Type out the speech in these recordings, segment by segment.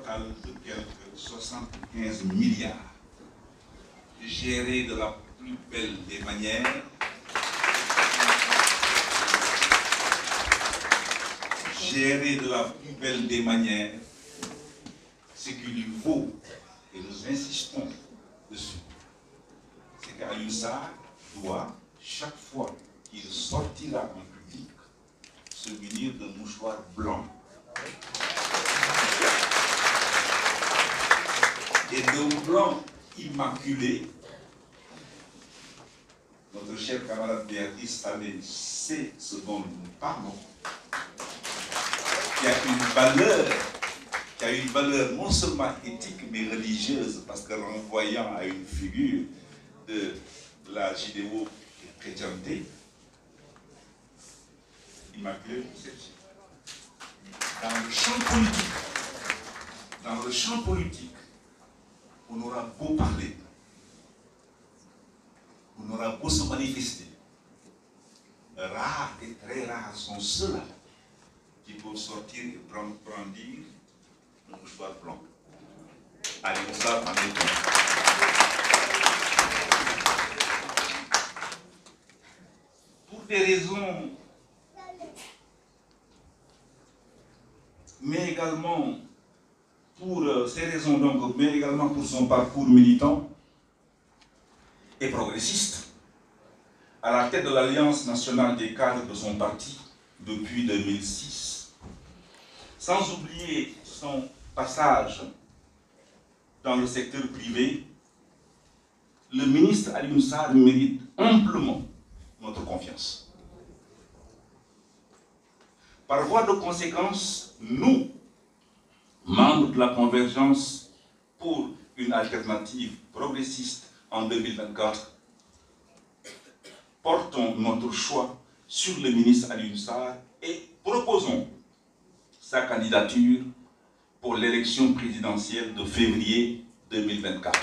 total de quelques 75 milliards, géré de la plus belle des manières, ce qui lui vaut, et nous insistons dessus, c'est qu'Alioune Sarr doit, chaque fois qu'il sortira en public, se munir d'un mouchoir blanc et d'un blanc immaculé. Notre cher camarade Béatrice Salé sait ce dont nous parlons, qui a une valeur non seulement éthique mais religieuse, parce que renvoyant à une figure de la Judéo-chrétienté, immaculée conception. Dans le champ politique, on aura beau parler, on aura beau se manifester, rares et très rares sont ceux-là qui peuvent sortir et brandir un mouchoir blanc. Allez, on s'en va. Pour des raisons, mais également pour ces raisons donc, mais également pour son parcours militant et progressiste, à la tête de l'Alliance nationale des cadres de son parti depuis 2006, sans oublier son passage dans le secteur privé, le ministre Alioune Sarr mérite amplement notre confiance. Par voie de conséquence, nous, membres de la Convergence pour une alternative progressiste en 2024, portons notre choix sur le ministre Alioune Sarr et proposons sa candidature pour l'élection présidentielle de février 2024.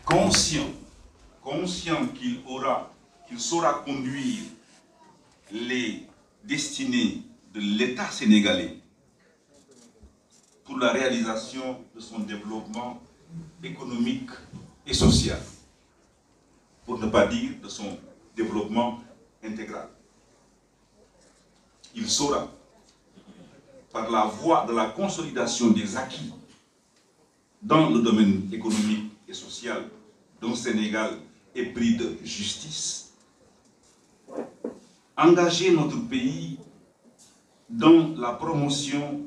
Conscient qu'il saura conduire les destinées de l'État sénégalais pour la réalisation de son développement économique et social, pour ne pas dire de son développement intégral. Il saura, par la voie de la consolidation des acquis dans le domaine économique et social dont Sénégal est pris de justice, engager notre pays dans la promotion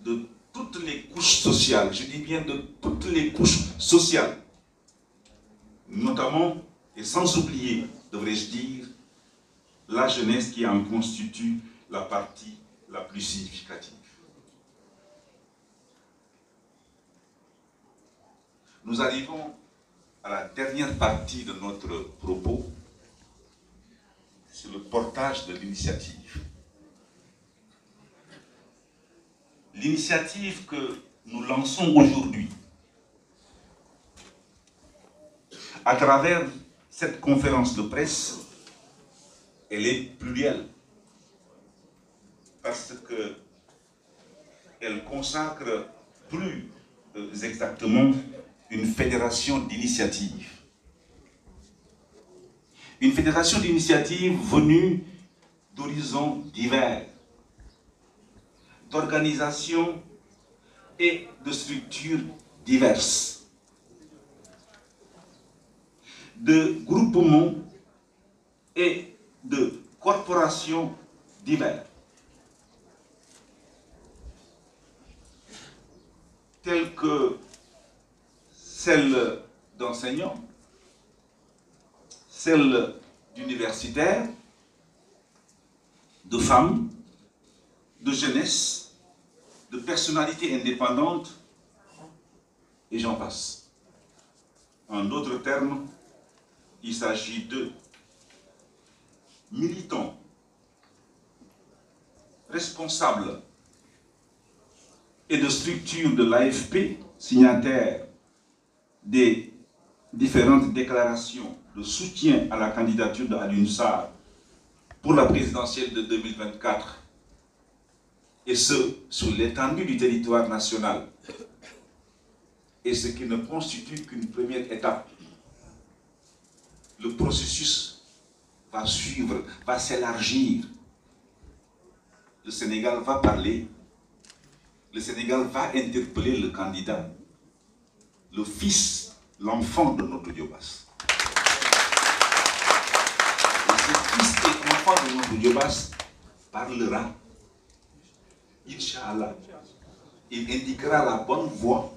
de toutes les couches sociales, je dis bien de toutes les couches sociales, notamment, et sans oublier, devrais-je dire, la jeunesse qui en constitue la partie la plus significative. Nous arrivons à la dernière partie de notre propos, sur le portage de l'initiative. L'initiative que nous lançons aujourd'hui, à travers cette conférence de presse, elle est plurielle, parce qu'elle consacre plus exactement une fédération d'initiatives. Une fédération d'initiatives venue d'horizons divers, d'organisations et de structures diverses, de groupements et de corporations diverses, telles que celles d'enseignants, celles d'universitaires, de femmes, de jeunesse, de personnalités indépendantes, et j'en passe. En d'autres termes, il s'agit de militants, responsables et de structures de l'AFP, signataires des différentes déclarations de soutien à la candidature d'Alioune Sarr pour la présidentielle de 2024, et ce, sur l'étendue du territoire national, et ce qui ne constitue qu'une première étape. Le processus va suivre, va s'élargir. Le Sénégal va parler, le Sénégal va interpeller le candidat, le fils, l'enfant de notre Diobass. Et ce fils et enfant de notre Diobass parlera, Inch'Allah. Il indiquera la bonne voie,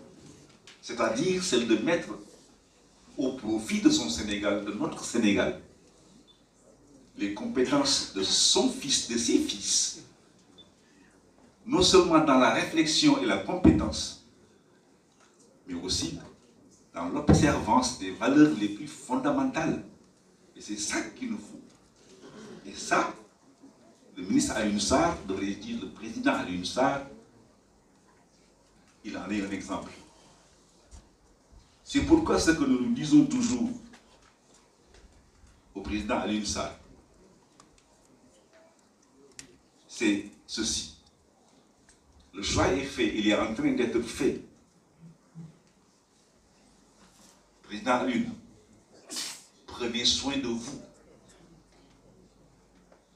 c'est-à-dire celle de mettre au profit de son Sénégal, de notre Sénégal, les compétences de son fils, de ses fils, non seulement dans la réflexion et la compétence, mais aussi dans l'observance des valeurs les plus fondamentales. Et c'est ça qu'il nous faut. Et ça, le ministre Alioune Sarr, devrait dire le président Alioune Sarr, il en est un exemple. C'est pourquoi ce que nous disons toujours au président Alioune Sarr, c'est ceci. Le choix est fait, il est en train d'être fait. Président Alioune, prenez soin de vous.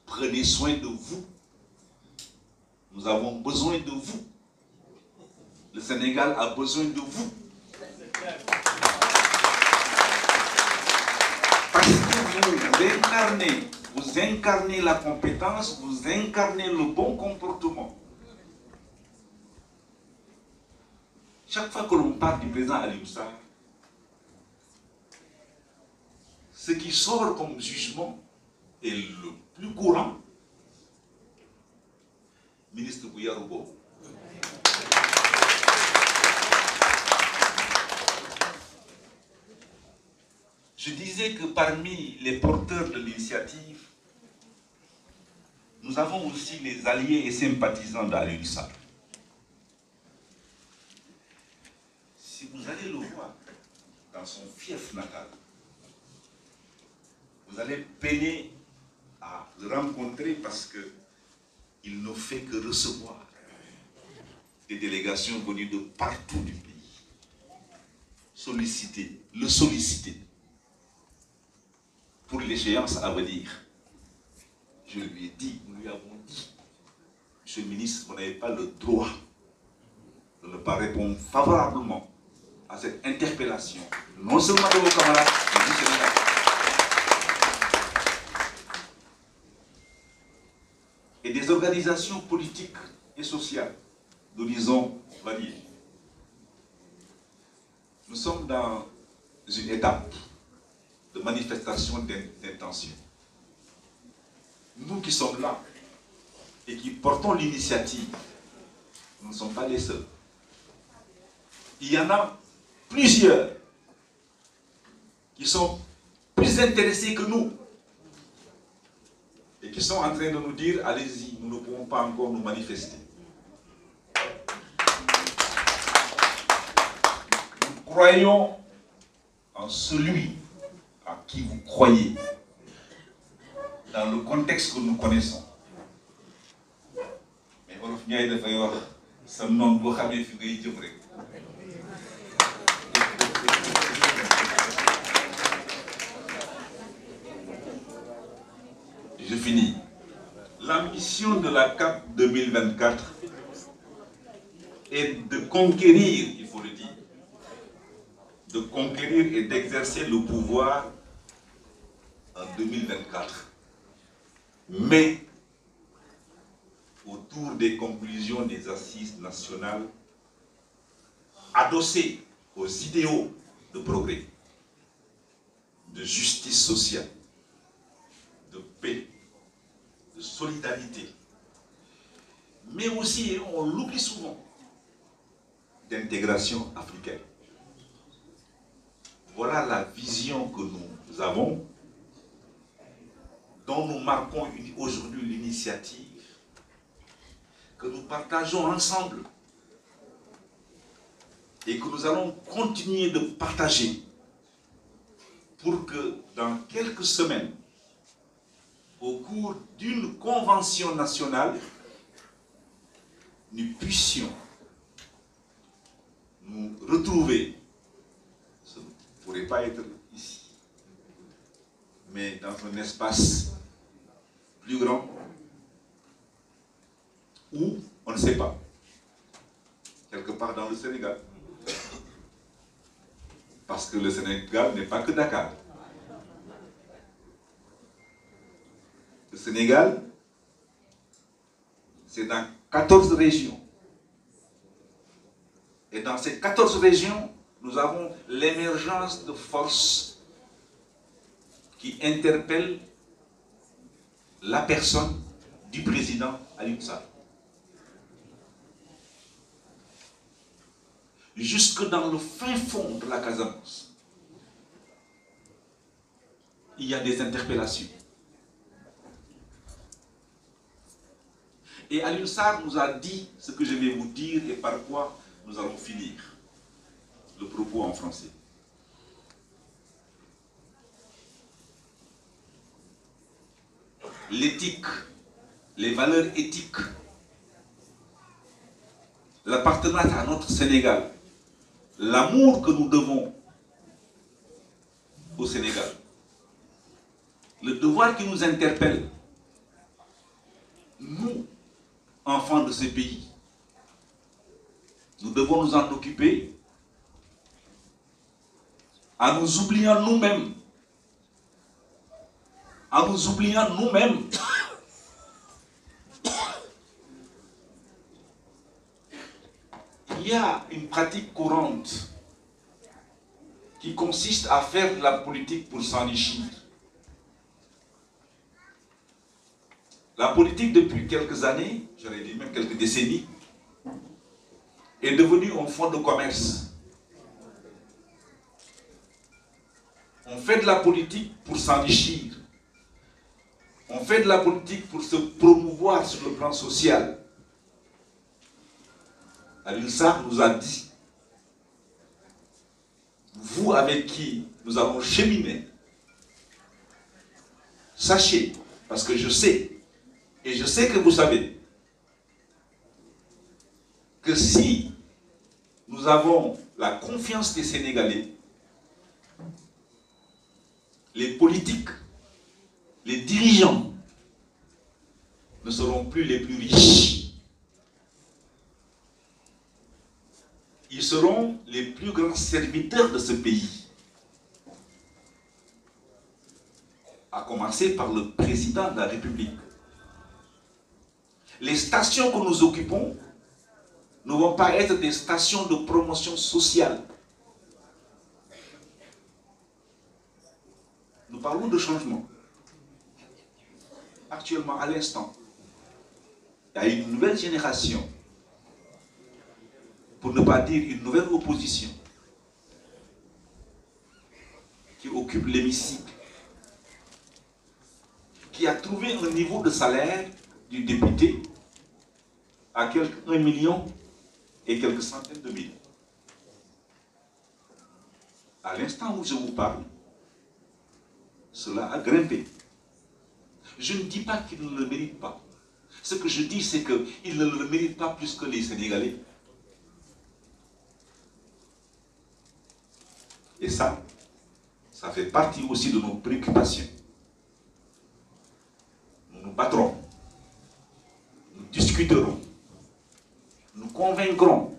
Prenez soin de vous. Nous avons besoin de vous. Le Sénégal a besoin de vous. Parce que vous incarnez la compétence, vous incarnez le bon comportement. Chaque fois que l'on parle du président Alioune Sarr, ce qui sort comme jugement est le plus courant. Ministre Bouyaroubo. Je disais que parmi les porteurs de l'initiative, nous avons aussi les alliés et sympathisants d'Alioune Sarr. Si vous allez le voir dans son fief natal, vous allez peiner à le rencontrer parce qu'il ne fait que recevoir des délégations venues de partout du pays. Le solliciter pour l'échéance à venir. Je lui ai dit, nous lui avons dit, Monsieur le ministre, vous n'avez pas le droit de ne pas répondre favorablement à cette interpellation, non seulement de vos camarades, mais du Sénégal. Et des organisations politiques et sociales d'horizons variés. Nous sommes dans une étape de manifestation d'intention. Nous qui sommes là et qui portons l'initiative, nous ne sommes pas les seuls. Il y en a plusieurs qui sont plus intéressés que nous et qui sont en train de nous dire, allez-y, nous ne pouvons pas encore nous manifester. Nous croyons en celui à qui vous croyez, dans le contexte que nous connaissons. Mais Wolof Ndiaye dafay wax sa noon boo xamee fi ngay jëm rek. Je finis. L'ambition de la CAP 2024 est de conquérir, il faut le dire, de conquérir et d'exercer le pouvoir en 2024. Mais autour des conclusions des assises nationales, adossées aux idéaux de progrès, de justice sociale, de paix, de solidarité, mais aussi, et on l'oublie souvent, d'intégration africaine. Voilà la vision que nous avons, dont nous marquons aujourd'hui l'initiative, que nous partageons ensemble et que nous allons continuer de partager pour que dans quelques semaines, au cours d'une convention nationale, nous puissions nous retrouver. Ça ne pourrait pas être ici, mais dans un espace plus grand, où on ne sait pas, quelque part dans le Sénégal. Parce que le Sénégal n'est pas que Dakar. Le Sénégal, c'est dans 14 régions. Et dans ces 14 régions, nous avons l'émergence de forces qui interpellent la personne du président Aliou Sall. Jusque dans le fin fond de la Casamance, il y a des interpellations. Et Aliou Sall nous a dit ce que je vais vous dire et par quoi nous allons finir. Le propos en français. L'éthique, les valeurs éthiques, l'appartenance à notre Sénégal, l'amour que nous devons au Sénégal, le devoir qui nous interpelle, nous, enfants de ce pays, nous devons nous en occuper en nous oubliant nous-mêmes. En nous oubliant nous-mêmes. Il y a une pratique courante qui consiste à faire de la politique pour s'enrichir. La politique, depuis quelques années, j'aurais dit même quelques décennies, est devenue un fonds de commerce. On fait de la politique pour s'enrichir. On fait de la politique pour se promouvoir sur le plan social. Aliou Sall nous a dit, vous avec qui nous avons cheminé, sachez, parce que je sais, et je sais que vous savez, que si nous avons la confiance des Sénégalais, les politiques, les dirigeants ne seront plus les plus riches. Ils seront les plus grands serviteurs de ce pays. À commencer par le président de la République. Les stations que nous occupons ne vont pas être des stations de promotion sociale. Nous parlons de changement. Actuellement, à l'instant, il y a une nouvelle génération, pour ne pas dire une nouvelle opposition, qui occupe l'hémicycle, qui a trouvé un niveau de salaire du député à quelques 1 million et quelques centaines de mille. À l'instant où je vous parle, cela a grimpé. Je ne dis pas qu'il ne le mérite pas. Ce que je dis, c'est qu'il ne le mérite pas plus que les Sénégalais. Et ça fait partie aussi de nos préoccupations. Nous nous battrons, nous discuterons, nous convaincrons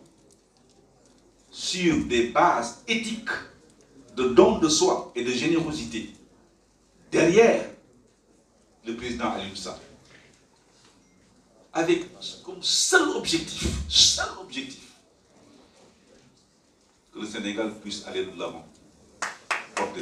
sur des bases éthiques de don de soi et de générosité derrière le président Aliou Sall, avec comme seul objectif, que le Sénégal puisse aller de l'avant. Porter